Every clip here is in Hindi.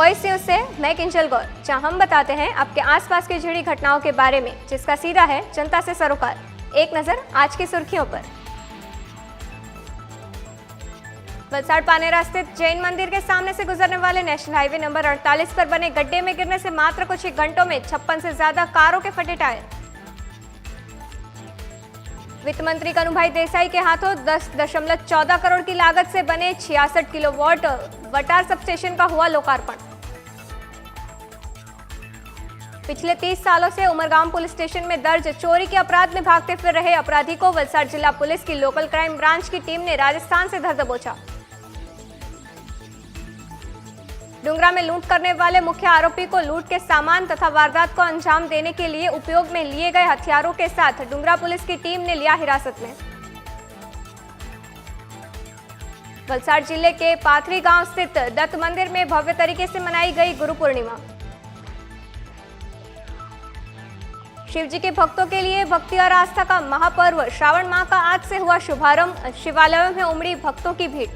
वॉइस न्यूज से मैं किंजल गौर, जहां हम बताते हैं आपके आसपास की जुड़ी घटनाओं के बारे में, जिसका सीधा है जनता से सरोकार। एक नजर आज की सुर्खियों पर। वलसाड़ पानेरा स्थित जैन मंदिर के सामने से गुजरने वाले नेशनल हाईवे नंबर 48 पर बने गड्ढे में गिरने से मात्र कुछ ही घंटों में 56 से ज्यादा कारों के फटे टायर। वित्त मंत्री कनुभाई देसाई के हाथों 10.14 करोड़ की लागत से बने 66 किलोवाट वटार सब स्टेशन का हुआ लोकार्पण। पिछले 30 सालों से उमरगांव पुलिस स्टेशन में दर्ज चोरी के अपराध में भागते फिर रहे अपराधी को वलसाड़ जिला पुलिस की लोकल क्राइम ब्रांच की टीम ने राजस्थान से धर दबोचा। डुंगरा में लूट करने वाले मुख्य आरोपी को लूट के सामान तथा वारदात को अंजाम देने के लिए उपयोग में लिए गए हथियारों के साथ डुंगरा पुलिस की टीम ने लिया हिरासत में। वलसाड़ जिले के पाथरी गांव स्थित दत्त मंदिर में भव्य तरीके से मनाई गई गुरु पूर्णिमा। शिव जी के भक्तों के लिए भक्ति और आस्था का महापर्व श्रावण माह का आज से हुआ शुभारंभ। शिवालयों में उमड़ी भक्तों की भीड़।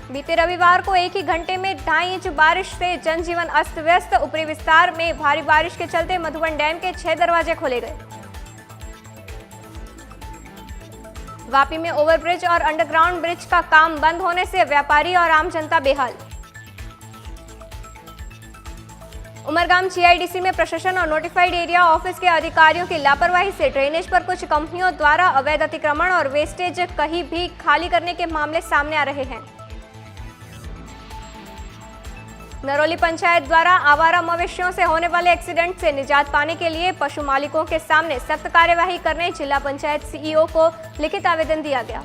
बीते रविवार को एक ही घंटे में 2.5 इंच बारिश से जनजीवन अस्त व्यस्त। ऊपरी विस्तार में भारी बारिश के चलते मधुबन डैम के 6 दरवाजे खोले गए। वापी में ओवरब्रिज और अंडरग्राउंड ब्रिज का काम बंद होने से व्यापारी और आम जनता बेहाल। उमरगाम जीआईडीसी में प्रशासन और नोटिफाइड एरिया ऑफिस के अधिकारियों की लापरवाही से ड्रेनेज पर कुछ कंपनियों द्वारा अवैध अतिक्रमण और वेस्टेज कहीं भी खाली करने के मामले सामने आ रहे हैं। नरौली पंचायत द्वारा आवारा मवेशियों से होने वाले एक्सीडेंट से निजात पाने के लिए पशु मालिकों के सामने सख्त कार्यवाही करने जिला पंचायत सीईओ को लिखित आवेदन दिया गया।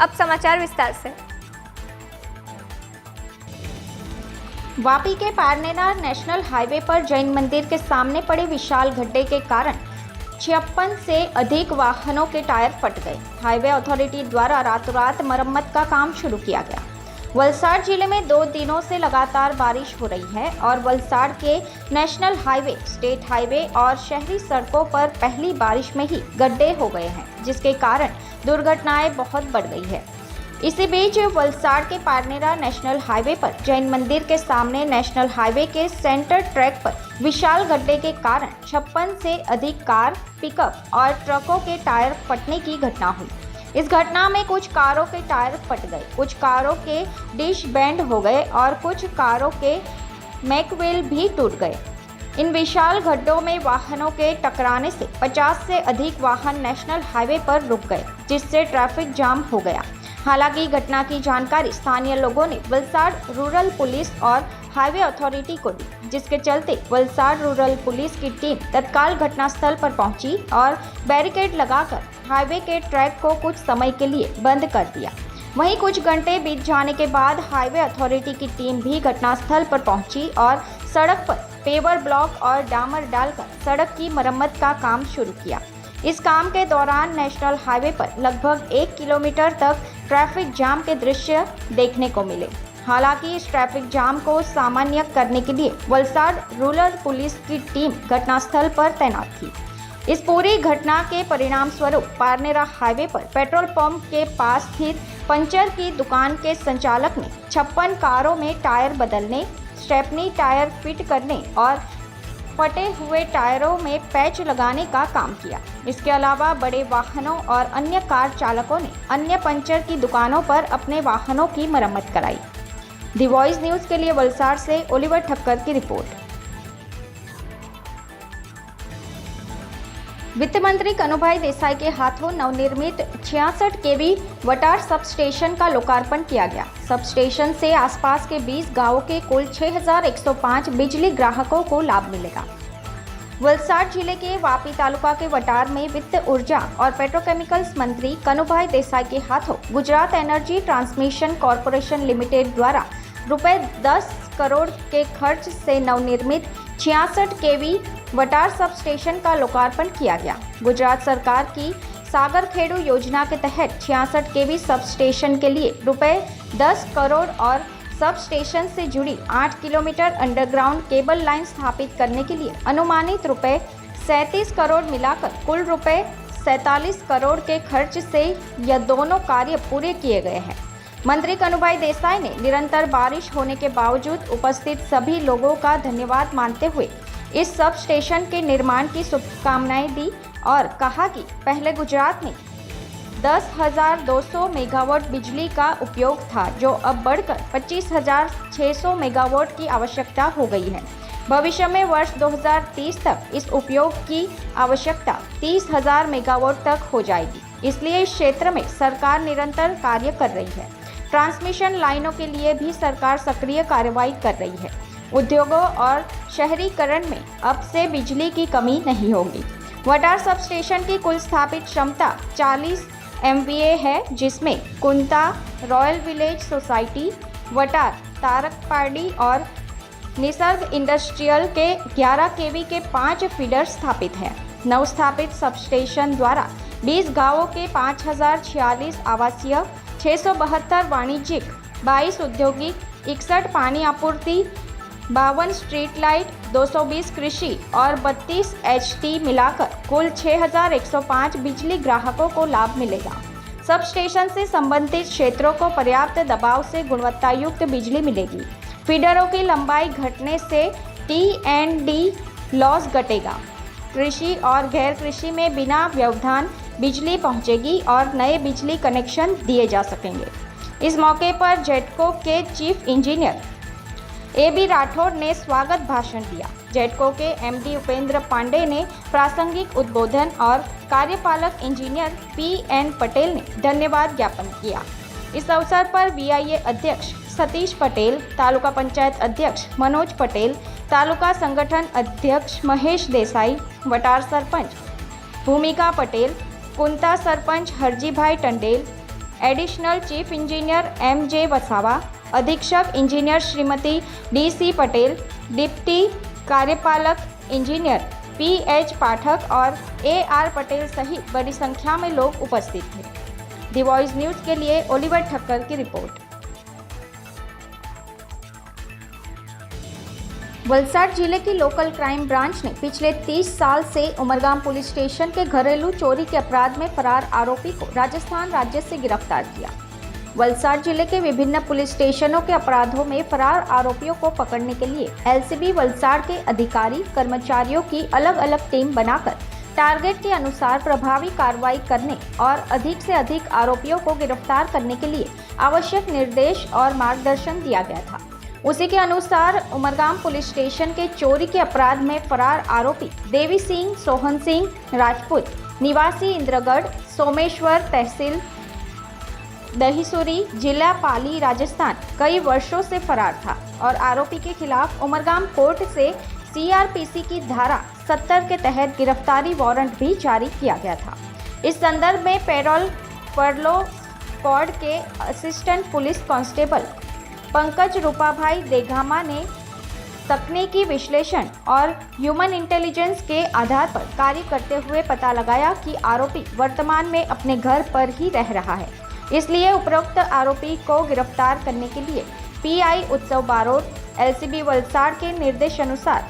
अब समाचार विस्तार से। वापी के पारनेरा नेशनल हाईवे पर जैन मंदिर के सामने पड़े विशाल गड्ढे के कारण 56 से अधिक वाहनों के टायर फट गए। हाईवे अथॉरिटी द्वारा रातों रात मरम्मत का काम शुरू किया गया। वलसाड़ जिले में 2 दिनों से लगातार बारिश हो रही है और वलसाड़ के नेशनल हाईवे, स्टेट हाईवे और शहरी सड़कों पर पहली बारिश में ही गड्ढे हो गए हैं, जिसके कारण दुर्घटनाएं बहुत बढ़ गई है। इसी बीच वलसाड़ के पारनेरा नेशनल हाईवे पर जैन मंदिर के सामने नेशनल हाईवे के सेंटर ट्रैक पर विशाल गड्ढे के कारण 56 से अधिक कार, पिकअप और ट्रकों के टायर फटने की घटना हुई। इस घटना में कुछ कारों के टायर फट गए, कुछ कारों के डिश बेंड हो गए और कुछ कारों के मैकव्हील भी टूट गए। इन विशाल गड्ढों में वाहनों के टकराने से 50 से अधिक वाहन नेशनल हाईवे पर रुक गए, जिससे ट्रैफिक जाम हो गया। हालांकि घटना की जानकारी स्थानीय लोगों ने वलसाड़ रूरल पुलिस और हाईवे अथॉरिटी को दी, जिसके चलते वलसाड़ रूरल पुलिस की टीम तत्काल घटनास्थल पर पहुंची और बैरिकेड लगाकर हाईवे के ट्रैक को कुछ समय के लिए बंद कर दिया। वहीं कुछ घंटे बीत जाने के बाद हाईवे अथॉरिटी की टीम भी घटनास्थल पर पहुंची और सड़क पर पेवर ब्लॉक और डामर डालकर सड़क की मरम्मत का काम शुरू किया। इस काम के दौरान नेशनल हाईवे पर लगभग 1 किलोमीटर तक ट्रैफिक जाम के दृश्य देखने को मिले। हालांकि इस ट्रैफिक जाम को सामान्य करने के लिए वलसाड़ रूरल पुलिस की टीम घटनास्थल पर तैनात थी। इस पूरी घटना के परिणाम स्वरूप पारनेरा हाईवे पर पेट्रोल पंप के पास स्थित पंचर की दुकान के संचालक ने 56 कारों में टायर बदलने, स्टेपनी टायर फिट करने और फटे हुए टायरों में पैच लगाने का काम किया। इसके अलावा बड़े वाहनों और अन्य कार चालकों ने अन्य पंचर की दुकानों पर अपने वाहनों की मरम्मत कराई। दी वॉइस न्यूज के लिए वलसाड़ से ओलिवर ठक्कर की रिपोर्ट। वित्त मंत्री कनुभाई देसाई के हाथों नवनिर्मित 66 केवी वटार सब स्टेशन का लोकार्पण किया गया। सब स्टेशन से आसपास के 20 गांवों के कुल 6105 बिजली ग्राहकों को लाभ मिलेगा। वलसाड़ जिले के वापी तालुका के वटार में वित्त, ऊर्जा और पेट्रोकेमिकल्स मंत्री कनुभाई देसाई के हाथों Gujarat energy transmission corporation limited द्वारा रुपए 10 करोड़ के खर्च से नवनिर्मित 66 केवी वटार सब स्टेशन का लोकार्पण किया गया। गुजरात सरकार की सागर खेड़ू योजना के तहत 66 केवी सब स्टेशन के लिए रुपए 10 करोड़ और सब स्टेशन से जुड़ी 8 किलोमीटर अंडरग्राउंड केबल लाइन स्थापित करने के लिए अनुमानित रुपए 37 करोड़ मिलाकर कुल रुपए 47 करोड़ के खर्च से यह दोनों कार्य पूरे किए गए हैं। मंत्री कनुभाई देसाई ने निरंतर बारिश होने के बावजूद उपस्थित सभी लोगों का धन्यवाद मानते हुए इस सब स्टेशन के निर्माण की शुभकामनाएं दी और कहा कि पहले गुजरात में 10,200 मेगावाट बिजली का उपयोग था, जो अब बढ़कर 25,600 मेगावाट की आवश्यकता हो गई है। भविष्य में वर्ष 2030 तक इस उपयोग की आवश्यकता 30,000 मेगावाट तक हो जाएगी। इसलिए इस क्षेत्र में सरकार निरंतर कार्य कर रही है। ट्रांसमिशन लाइनों के लिए भी सरकार सक्रिय कार्रवाई कर रही है। उद्योगों और शहरीकरण में अब से बिजली की कमी नहीं होगी। वटार सब स्टेशन की कुल स्थापित क्षमता 40 MVA है, जिसमें कुंता, रॉयल विलेज सोसाइटी, वटार, तारकपाड़ी और निसर्ग इंडस्ट्रियल के 11 kV के 5 फीडर स्थापित हैं। नवस्थापित सबस्टेशन द्वारा 20 गांवों के 5,046 आवासीय, 672 वाणिज्यिक, 22 औद्योगिक, 61 पानी आपूर्ति, 52 स्ट्रीट लाइट, 220 कृषि और 32 HT मिलाकर कुल 6,105 बिजली ग्राहकों को लाभ मिलेगा। सब स्टेशन से संबंधित क्षेत्रों को पर्याप्त दबाव से गुणवत्तायुक्त बिजली मिलेगी। फीडरों की लंबाई घटने से T&D लॉस घटेगा। कृषि और गैर कृषि में बिना व्यवधान बिजली पहुंचेगी और नए बिजली कनेक्शन दिए जा सकेंगे। इस मौके पर जेडको के चीफ इंजीनियर AB राठौड़ ने स्वागत भाषण दिया। जेडको के MD उपेंद्र पांडे ने प्रासंगिक उद्बोधन और कार्यपालक इंजीनियर PN पटेल ने धन्यवाद ज्ञापन किया। इस अवसर पर VIA अध्यक्ष सतीश पटेल, तालुका पंचायत अध्यक्ष मनोज पटेल, तालुका संगठन अध्यक्ष Mahesh Desai, Vatar sarpanch Bhumika Patel, Kunta sarpanch Harjibhai Tandel, additional chief engineer MJ Vasava, अधीक्षक engineer Shrimati DC Patel, deputy कार्यपालक इंजीनियर PH पाठक और AR पटेल सहित बड़ी संख्या में लोग उपस्थित थे। दी वॉइस न्यूज के लिए ओलिवर ठक्कर की रिपोर्ट। वलसाड जिले की लोकल क्राइम ब्रांच ने पिछले 30 साल से उमरगाम पुलिस स्टेशन के घरेलू चोरी के अपराध में फरार आरोपी को राजस्थान राज्य से गिरफ्तार किया। वलसाड जिले के विभिन्न पुलिस स्टेशनों के अपराधों में फरार आरोपियों को पकड़ने के लिए LCB वलसाड के अधिकारी कर्मचारियों की अलग अलग टीम बनाकर टारगेट के अनुसार प्रभावी कार्रवाई करने और अधिक से अधिक आरोपियों को गिरफ्तार करने के लिए आवश्यक निर्देश और मार्गदर्शन दिया गया था। उसी के अनुसार उमरगाम पुलिस स्टेशन के चोरी के अपराध में फरार आरोपी देवी सिंह सोहन सिंह राजपूत निवासी इंद्रगढ़ सोमेश्वर तहसील दहीसुरी जिला पाली राजस्थान कई वर्षों से फरार था और आरोपी के खिलाफ उमरगाम कोर्ट से CRPC की धारा 70 के तहत गिरफ्तारी वारंट भी जारी किया गया था। इस संदर्भ में पेरोल फरलो स्क्वाड के असिस्टेंट पुलिस कांस्टेबल पंकज रूपाभाई देघामा ने तकनीकी विश्लेषण और ह्यूमन इंटेलिजेंस के आधार पर कार्य करते हुए पता लगाया कि आरोपी वर्तमान में अपने घर पर ही रह रहा है। इसलिए उपरोक्त आरोपी को गिरफ्तार करने के लिए PI उत्सव बारोट LCB वलसाड के निर्देशानुसार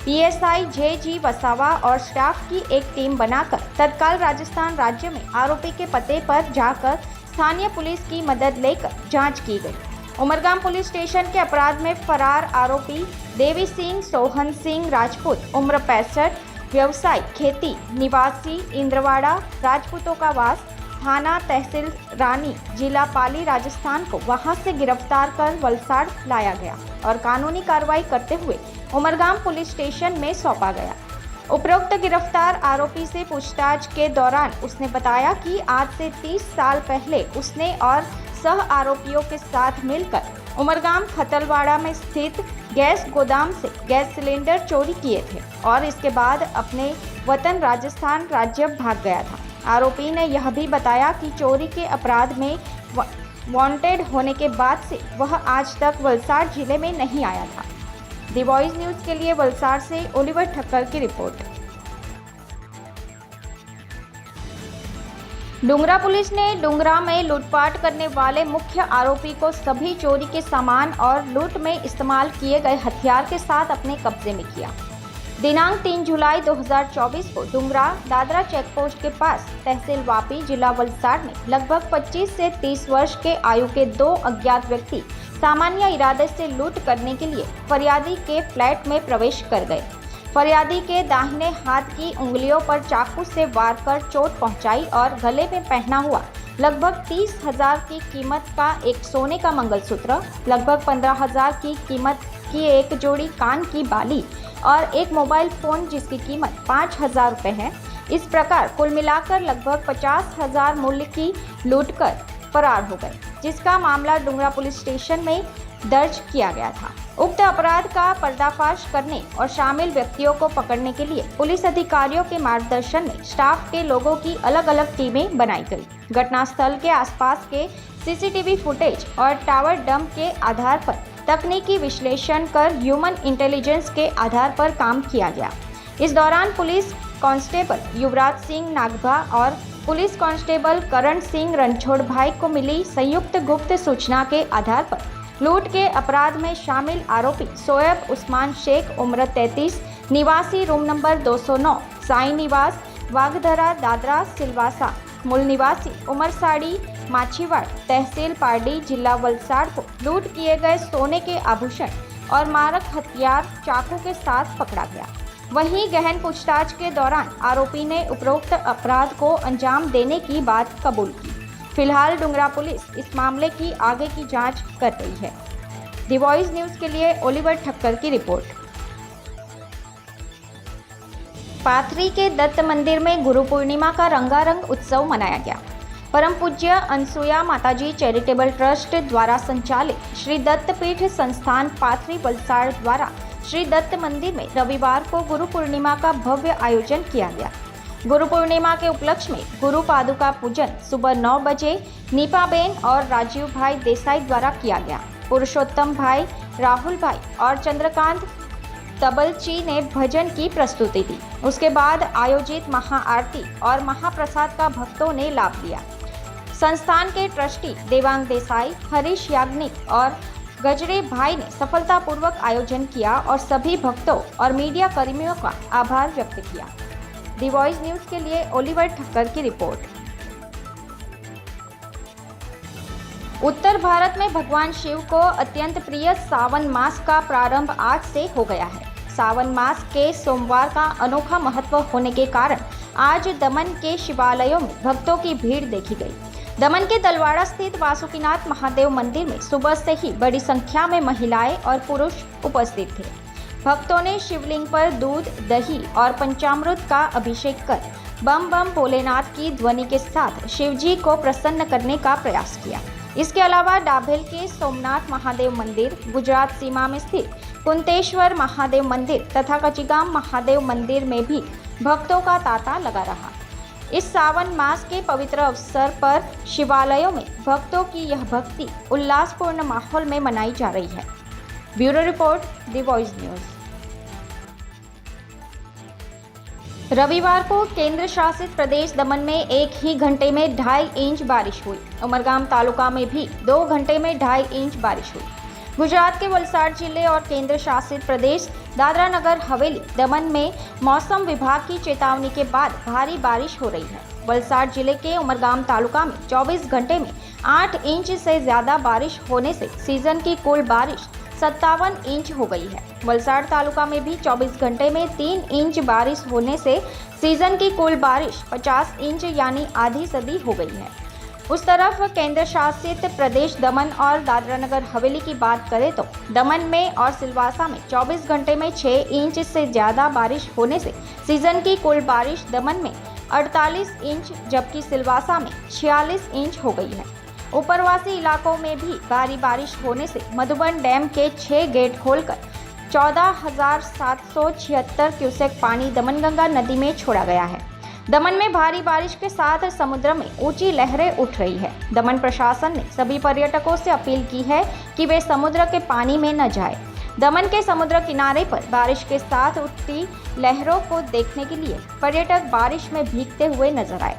PSI JG वसावा और स्टाफ की एक टीम बनाकर तत्काल राजस्थान राज्य में आरोपी के पते पर जाकर स्थानीय पुलिस की मदद लेकर जांच की गई। उमरगाम पुलिस स्टेशन के अपराध में फरार आरोपी देवी सिंह सोहन सिंह राजपूत उम्र 65, व्यवसाय खेती, निवासी इंद्रवाड़ा, राजपूतों का वास, थाना तहसील रानी, जिला पाली राजस्थान को वहां से गिरफ्तार कर वलसाड लाया गया और कानूनी कार्रवाई करते हुए उमरगाम पुलिस स्टेशन में सौंपा गया। उपरोक्त गिरफ्तार आरोपी से पूछताछ के दौरान उसने बताया कि आज से 30 साल पहले उसने और सह आरोपियों के साथ मिलकर उमरगाम खतलवाड़ा में स्थित गैस गोदाम से गैस सिलेंडर चोरी किए थे और इसके बाद अपने वतन राजस्थान राज्य भाग गया था। आरोपी ने यह भी बताया कि चोरी के अपराध में वांटेड होने के बाद से वह आज तक वलसाड जिले में नहीं आया था। दी वॉइस न्यूज के लिए वलसाड से ओलिवर ठक्कर की रिपोर्ट। डुंगरा पुलिस ने डुंगरा में लूटपाट करने वाले मुख्य आरोपी को सभी चोरी के सामान और लूट में इस्तेमाल किए गए हथियार के साथ अपने कब्जे में किया। दिनांक 3 जुलाई 2024 को डुंगरा दादरा चेकपोस्ट के पास तहसील वापी जिला वलसाड में लगभग 25 से 30 वर्ष के आयु के दो अज्ञात व्यक्ति सामान्य इरादे से लूट करने के लिए फरियादी के फ्लैट में प्रवेश कर गए। फरियादी के दाहिने हाथ की उंगलियों पर चाकू से वार कर चोट पहुंचाई और गले में पहना हुआ लगभग 30,000 की कीमत का एक सोने का मंगलसूत्र, लगभग 15,000 की कीमत की एक जोड़ी कान की बाली और एक मोबाइल फोन जिसकी कीमत 5,000 रुपये है। इस प्रकार कुल मिलाकर लगभग 50,000 मूल्य की लूट कर फरार हो गए, जिसका मामला डुंगरा पुलिस स्टेशन में दर्ज किया गया था। उक्त अपराध का पर्दाफाश करने और शामिल व्यक्तियों को पकड़ने के लिए पुलिस अधिकारियों के मार्गदर्शन में स्टाफ के लोगों की अलग अलग टीमें बनाई गई। घटनास्थल के आसपास के सीसीटीवी फुटेज और टावर डंप के आधार पर तकनीकी विश्लेषण कर ह्यूमन इंटेलिजेंस के आधार पर काम किया गया। इस दौरान पुलिस कांस्टेबल युवराज सिंह नागभा और पुलिस कांस्टेबल करण सिंह रणछोड़ भाई को मिली संयुक्त गुप्त सूचना के आधार पर लूट के अपराध में शामिल आरोपी सोएब उस्मान शेख उम्र 33 निवासी रूम नंबर 209 साई निवास वाघधरा दादरा सिलवासा मूल निवासी उमरसाड़ी माछीवाड़ तहसील पारडी जिला वलसाड को लूट किए गए सोने के आभूषण और मारक हथियार चाकू के साथ पकड़ा गया। वहीं गहन पूछताछ के दौरान आरोपी ने उपरोक्त अपराध को अंजाम देने की बात कबूल की। फिलहाल डुंगरा पुलिस इस मामले की आगे की जांच कर रही है। दी वॉइस न्यूज के लिए ओलिवर ठक्कर की रिपोर्ट। पाथरी के दत्त मंदिर में गुरु पूर्णिमा का रंगारंग उत्सव मनाया गया। परम पूज्य अनसुया माताजी चैरिटेबल ट्रस्ट द्वारा संचालित श्री दत्त पीठ संस्थान पाथरी वलसाड द्वारा श्री दत्त मंदिर में रविवार को गुरु पूर्णिमा का भव्य आयोजन किया गया। गुरु पूर्णिमा के उपलक्ष्य में गुरु पादुका पूजन सुबह 9 बजे नीपाबेन और राजीव भाई देसाई द्वारा किया गया। पुरुषोत्तम भाई, राहुल भाई और चंद्रकांत तबलची ने भजन की प्रस्तुति दी। उसके बाद आयोजित महाआरती और महाप्रसाद का भक्तों ने लाभ लिया। संस्थान के ट्रस्टी देवांग देसाई, हरीश याग्निक और गजरे भाई ने सफलतापूर्वक आयोजन किया और सभी भक्तों और मीडिया कर्मियों का आभार व्यक्त किया। दी वॉइस न्यूज के लिए ओलिवर ठक्कर की रिपोर्ट। उत्तर भारत में भगवान शिव को अत्यंत प्रिय सावन मास का प्रारंभ आज से हो गया है। सावन मास के सोमवार का अनोखा महत्व होने के कारण आज दमन के शिवालयों में भक्तों की भीड़ देखी गई। दमन के दलवाड़ा स्थित वासुकीनाथ महादेव मंदिर में सुबह से ही बड़ी संख्या में महिलाएं और पुरुष उपस्थित थे। भक्तों ने शिवलिंग पर दूध, दही और पंचामृत का अभिषेक कर बम बम भोलेनाथ की ध्वनि के साथ शिवजी को प्रसन्न करने का प्रयास किया। इसके अलावा डाभेल के सोमनाथ महादेव मंदिर, गुजरात सीमा में स्थित कुंतेश्वर महादेव मंदिर तथा कचिगाम महादेव मंदिर में भी भक्तों का तांता लगा रहा। इस सावन मास के पवित्र अवसर पर शिवालयों में भक्तों की यह भक्ति उल्लासपूर्ण माहौल में मनाई जा रही है। ब्यूरो रिपोर्ट, दी वॉइस न्यूज। रविवार को केंद्र शासित प्रदेश दमन में एक ही घंटे में 2.5 इंच बारिश हुई। उमरगाम तालुका में भी 2 घंटे में 2.5 इंच बारिश हुई। गुजरात के वलसाड जिले और केंद्र शासित प्रदेश दादरा नगर हवेली दमन में मौसम विभाग की चेतावनी के बाद भारी बारिश हो रही है। वलसाड जिले के उमरगाम तालुका में 24 घंटे में 8 इंच से ज्यादा बारिश होने से सीजन की कुल बारिश 57 इंच हो गई है। वलसाड तालुका में भी 24 घंटे में 3 इंच बारिश होने से सीजन की कुल बारिश 50 इंच यानी आधी सदी हो गई है। उस तरफ केंद्र शासित प्रदेश दमन और दादरा नगर हवेली की बात करें तो दमन में और सिलवासा में 24 घंटे में 6 इंच से ज़्यादा बारिश होने से सीजन की कुल बारिश दमन में 48 इंच जबकि सिलवासा में 46 इंच हो गई है। ऊपरवासी इलाकों में भी भारी बारिश होने से मधुबन डैम के 6 गेट खोलकर 14,776 क्यूसेक पानी दमनगंगा नदी में छोड़ा गया है। दमन में भारी बारिश के साथ समुद्र में ऊंची लहरें उठ रही है। दमन प्रशासन ने सभी पर्यटकों से अपील की है कि वे समुद्र के पानी में न जाएं। दमन के समुद्र किनारे पर बारिश के साथ उठती लहरों को देखने के लिए पर्यटक बारिश में भीगते हुए नजर आए।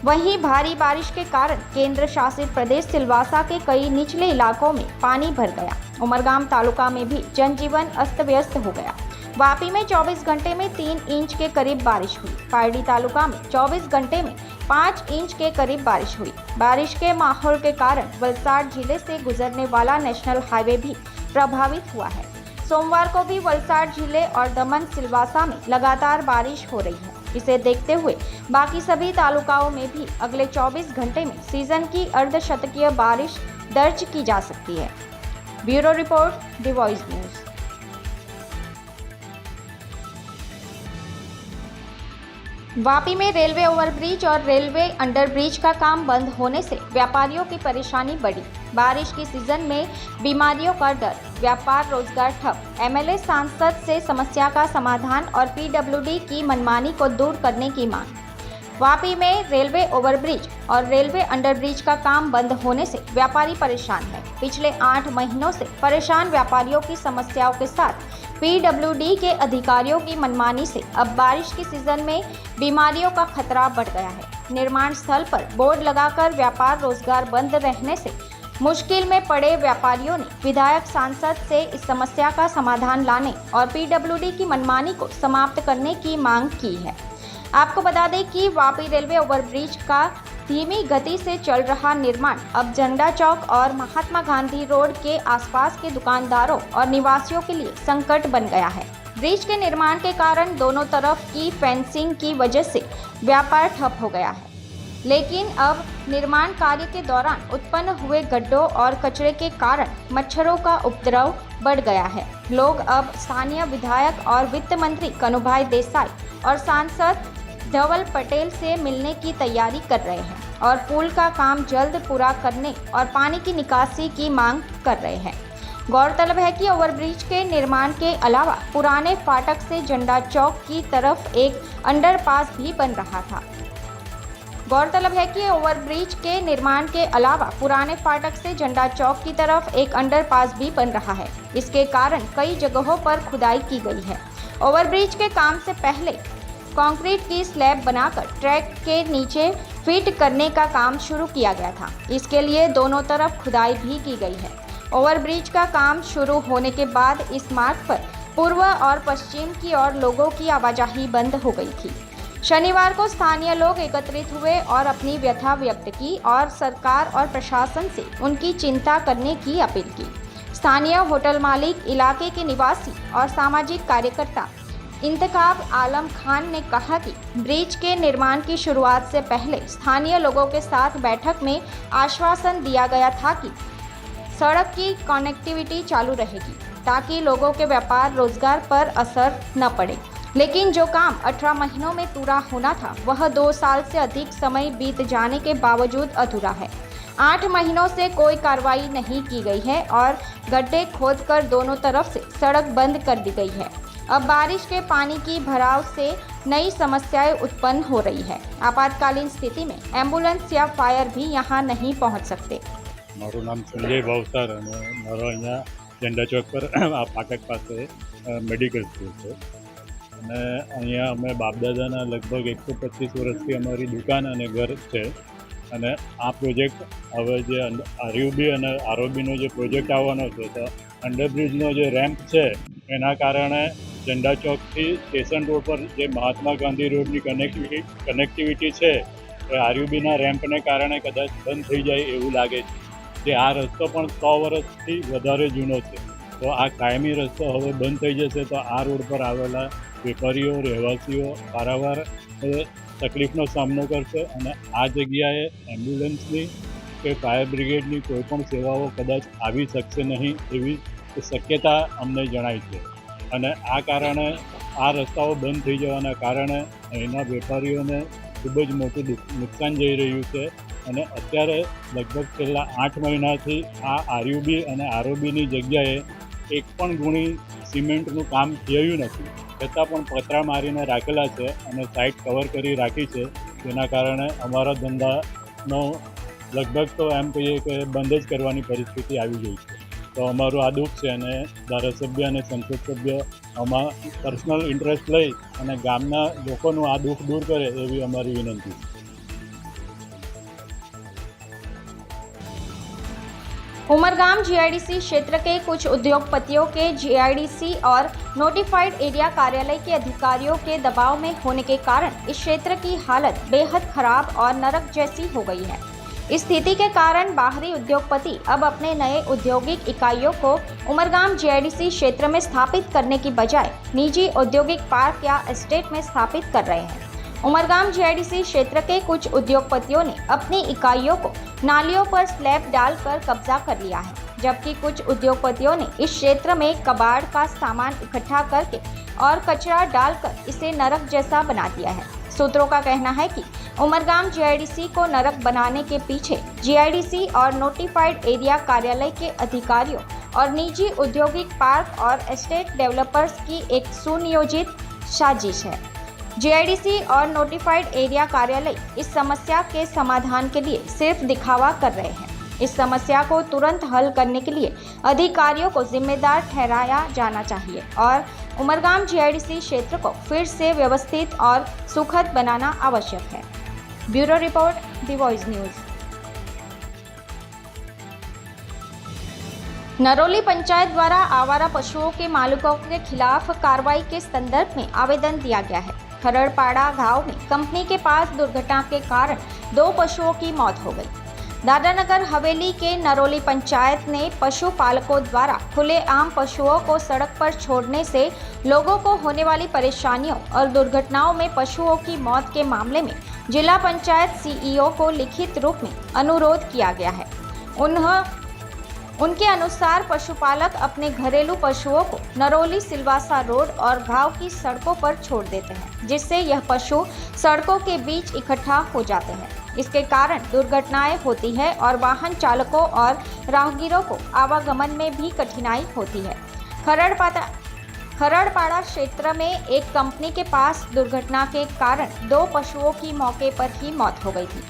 वहीं भारी बारिश के कारण केंद्र शासित प्रदेश सिलवासा के कई निचले इलाकों में पानी भर गया। उमरगाम तालुका में भी जनजीवन अस्त व्यस्त हो गया। वापी में 24 घंटे में 3 इंच के करीब बारिश हुई। पारडी तालुका में 24 घंटे में 5 इंच के करीब बारिश हुई। बारिश के माहौल के कारण वलसाड जिले से गुजरने वाला नेशनल हाईवे भी प्रभावित हुआ है। सोमवार को भी वलसाड जिले और दमन सिलवासा में लगातार बारिश हो रही है। इसे देखते हुए बाकी सभी तालुकाओं में भी अगले 24 घंटे में सीजन की अर्धशतकीय बारिश दर्ज की जा सकती है। Bureau report, the voice news. Vapi में रेलवे ओवरब्रिज और रेलवे अंडरब्रिज का काम बंद होने से व्यापारियों की परेशानी बढ़ी। बारिश की सीजन में बीमारियों का डर, व्यापार रोजगार ठप। एमएलए सांसद से समस्या का समाधान और पीडब्ल्यूडी की मनमानी को दूर करने की मांग। वापी में रेलवे ओवरब्रिज और रेलवे अंडरब्रिज का काम बंद होने से व्यापारी परेशान है। पिछले 8 महीनों से परेशान व्यापारियों की समस्याओं के साथ पीडब्ल्यूडी के अधिकारियों की मनमानी से अब बारिश की सीजन में बीमारियों का खतरा बढ़ गया है। निर्माण स्थल पर बोर्ड लगाकर व्यापार रोजगार बंद रहने से मुश्किल में पड़े व्यापारियों ने विधायक सांसद से इस समस्या का समाधान लाने और पीडब्ल्यूडी की मनमानी को समाप्त करने की मांग की है। आपको बता दें कि वापी रेलवे ओवरब्रिज का धीमी गति से चल रहा निर्माण अब झंडा चौक और महात्मा गांधी रोड के आसपास के दुकानदारों और निवासियों के लिए संकट बन गया है। ब्रिज के निर्माण के कारण दोनों तरफ की फेंसिंग की वजह से व्यापार ठप हो गया है, लेकिन अब निर्माण कार्य के दौरान उत्पन्न हुए गड्ढों और कचरे के कारण मच्छरों का उपद्रव बढ़ गया है। लोग अब स्थानीय विधायक और वित्त मंत्री कनुभाई देसाई और सांसद धवल पटेल से मिलने की तैयारी कर रहे हैं और पुल का काम जल्द पूरा करने और पानी की निकासी की मांग कर रहे हैं। गौरतलब है कि ओवरब्रिज के निर्माण के अलावा पुराने फाटक से झंडा चौक की तरफ एक अंडरपास भी बन रहा था। गौरतलब है कि ओवरब्रिज के निर्माण के अलावा पुराने फाटक से झंडा चौक की तरफ एक अंडरपास भी बन रहा है। इसके कारण कई जगहों पर खुदाई की गई है। ओवरब्रिज के काम से पहले कंक्रीट की स्लैब बनाकर ट्रैक के नीचे फिट करने का काम शुरू किया गया था। इसके लिए दोनों तरफ खुदाई भी की गई है। ओवरब्रिज का काम शुरू होने के बाद इस मार्ग पर पूर्व और पश्चिम की ओर लोगों की आवाजाही बंद हो गई थी। शनिवार को स्थानीय लोग एकत्रित हुए और अपनी व्यथा व्यक्त की और सरकार और प्रशासन से उनकी चिंता करने की अपील की। स्थानीय होटल मालिक, इलाके के निवासी और सामाजिक कार्यकर्ता इंतखाब आलम खान ने कहा कि ब्रिज के निर्माण की शुरुआत से पहले स्थानीय लोगों के साथ बैठक में आश्वासन दिया गया था कि सड़क की कनेक्टिविटी चालू रहेगी ताकि लोगों के व्यापार रोजगार पर असर न पड़े। लेकिन जो काम 18 महीनों में पूरा होना था वह 2 साल से अधिक समय बीत जाने के बावजूद अधूरा है। 8 महीनों से कोई कार्रवाई नहीं की गई है और गड्ढे खोदकर दोनों तरफ से सड़क बंद कर दी गई है। अब बारिश के पानी की भराव से नई समस्याएं उत्पन्न हो रही है। आपातकालीन स्थिति में एम्बुलेंस या फायर भी यहाँ नहीं पहुँच सकते। મારું નામ સંજય ભાવસાર અને મારો અહીંયા ઝંડા ચોક પર આ ફાટક પાસે મેડિકલ સ્કૂલ છે અને અહીંયા અમે બાપદાદાના લગભગ 125 વર્ષથી અમારી દુકાન અને ઘર છે અને આ પ્રોજેક્ટ હવે જે આરયુબી અને આરઓબીનો જે પ્રોજેક્ટ આવવાનો છે તો અંડરબ્રિજનો જે રેમ્પ છે એના કારણે ઝંડા ચોકથી સ્ટેશન રોડ પર જે મહાત્મા ગાંધી રોડની કનેક્ટિવિટી છે એ આરયુબીના રેમ્પને કારણે કદાચ બંધ થઈ જાય એવું લાગે છે। જે આ રસ્તો પણ 100 વર્ષથી વધારે જૂનો છે તો આ કાયમી રસ્તો હવે બંધ થઈ જશે તો આ રોડ પર આવેલા વેપારીઓ રહેવાસીઓ વારંવાર તકલીફનો સામનો કરશે અને આ જગ્યાએ એમ્બ્યુલન્સની કે ફાયર બ્રિગેડની કોઈ પણ સેવાઓ કદાચ આવી શકશે નહીં એવી શક્યતા અમને જણાય છે અને આ કારણે આ રસ્તાઓ બંધ થઈ જવાના કારણે અહીંના વેપારીઓને ખૂબ જ મોટું નુકસાન જઈ રહ્યું છે અને અત્યારે લગભગ છેલ્લા 8 મહિનાથી આ આરયુબી અને આરઓબીની જગ્યાએ એક પણ ગુણી સિમેન્ટનું કામ થયું નથી છતાં પણ પતરા મારીને રાખેલા છે અને સાઇટ કવર કરી રાખી છે જેના કારણે અમારા ધંધાનો લગભગ તો એમ કહીએ કે બંધ જ કરવાની પરિસ્થિતિ આવી ગઈ છે। તો અમારું આ દુઃખ છે અને ધારાસભ્ય અને સંસદ સભ્ય આમાં પર્સનલ ઇન્ટરેસ્ટ લઈ અને ગામના લોકોનું આ દુઃખ દૂર કરે એવી અમારી વિનંતી છે। उमरगाम जीआईडीसी क्षेत्र के कुछ उद्योगपतियों के जीआईडीसी और नोटिफाइड एरिया कार्यालय के अधिकारियों के दबाव में होने के कारण इस क्षेत्र की हालत बेहद खराब और नरक जैसी हो गई है। इस स्थिति के कारण बाहरी उद्योगपति अब अपने नए औद्योगिक इकाइयों को उमरगाम जीआईडीसी क्षेत्र में स्थापित करने की बजाय निजी औद्योगिक पार्क या एस्टेट में स्थापित कर रहे हैं। उमरगाम जीआईडीसी क्षेत्र के कुछ उद्योगपतियों ने अपनी इकाइयों को नालियों पर स्लैब डालकर कब्जा कर लिया है, जबकि कुछ उद्योगपतियों ने इस क्षेत्र में कबाड़ का सामान इकट्ठा करके और कचरा डालकर इसे नरक जैसा बना दिया है। सूत्रों का कहना है कि उमरगाम जीआईडीसी को नरक बनाने के पीछे जीआईडीसी और नोटिफाइड एरिया कार्यालय के अधिकारियों और निजी औद्योगिक पार्क और एस्टेट डेवलपर्स की एक सुनियोजित साजिश है। जीआईडीसी और नोटिफाइड एरिया कार्यालय इस समस्या के समाधान के लिए सिर्फ दिखावा कर रहे हैं। इस समस्या को तुरंत हल करने के लिए अधिकारियों को जिम्मेदार ठहराया जाना चाहिए और उमरगाम जीआईडीसी क्षेत्र को फिर से व्यवस्थित और सुखद बनाना आवश्यक है। Bureau report, the voice news. Naroli panchayat द्वारा आवारा पशुओं के मालिकों के खिलाफ कार्रवाई के संदर्भ में आवेदन दिया गया है। खरड़पाड़ा गांव में कंपनी के पास दुर्घटना के कारण 2 पशुओं की मौत हो गई। दादरानगर हवेली के नरोली पंचायत ने पशुपालकों द्वारा खुलेआम पशुओं को सड़क पर छोड़ने से लोगों को होने वाली परेशानियों और दुर्घटनाओं में पशुओं की मौत के मामले में जिला पंचायत सीईओ को लिखित रूप में अनुरोध किया गया है। उनके अनुसार पशुपालक अपने घरेलू पशुओं को नरोली सिलवासा रोड और गांव की सड़कों पर छोड़ देते हैं, जिससे यह पशु सड़कों के बीच इकट्ठा हो जाते हैं। इसके कारण दुर्घटनाएं होती है और वाहन चालकों और राहगीरों को आवागमन में भी कठिनाई होती है। खरड़पाड़ा क्षेत्र में एक कंपनी के पास दुर्घटना के कारण 2 पशुओं की मौके पर ही मौत हो गई थी।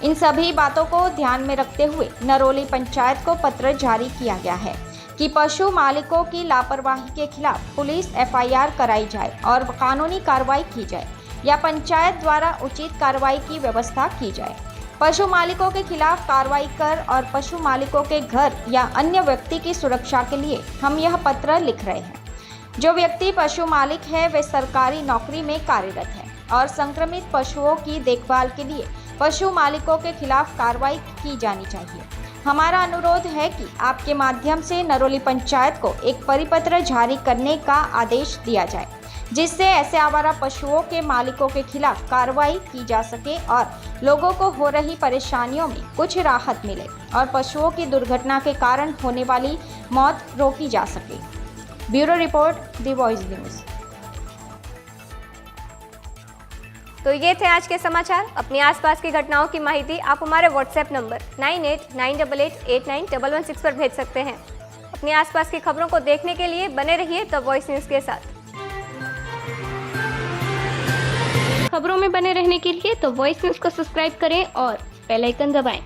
इन सभी बातों को ध्यान में रखते हुए नरोली पंचायत को पत्र जारी किया गया है कि पशु मालिकों की लापरवाही के खिलाफ पुलिस एफआईआर कराई जाए और कानूनी कार्रवाई की जाए या पंचायत द्वारा उचित कार्रवाई की व्यवस्था की जाए। पशु मालिकों के खिलाफ कार्रवाई कर और पशु मालिकों के घर या अन्य व्यक्ति की सुरक्षा के लिए हम यह पत्र लिख रहे हैं। जो व्यक्ति पशु मालिक है वे सरकारी नौकरी में कार्यरत है और संक्रमित पशुओं की देखभाल के लिए पशु मालिकों के खिलाफ कार्रवाई की जानी चाहिए। हमारा अनुरोध है कि आपके माध्यम से नरोली पंचायत को एक परिपत्र जारी करने का आदेश दिया जाए, जिससे ऐसे आवारा पशुओं के मालिकों के खिलाफ कार्रवाई की जा सके और लोगों को हो रही परेशानियों में कुछ राहत मिले और पशुओं की दुर्घटना के कारण होने वाली मौत रोकी जा सके। Bureau report, the voice news. तो ये थे आज के समाचार। अपनी आसपास की घटनाओं की माहिती आप हमारे व्हाट्सएप नंबर 9898889116 पर भेज सकते हैं। अपनी आसपास की खबरों को देखने के लिए बने रहिए द वॉइस न्यूज के साथ। खबरों में बने रहने के लिए तो वॉइस न्यूज को सब्सक्राइब करें और बेल आइकन दबाएं।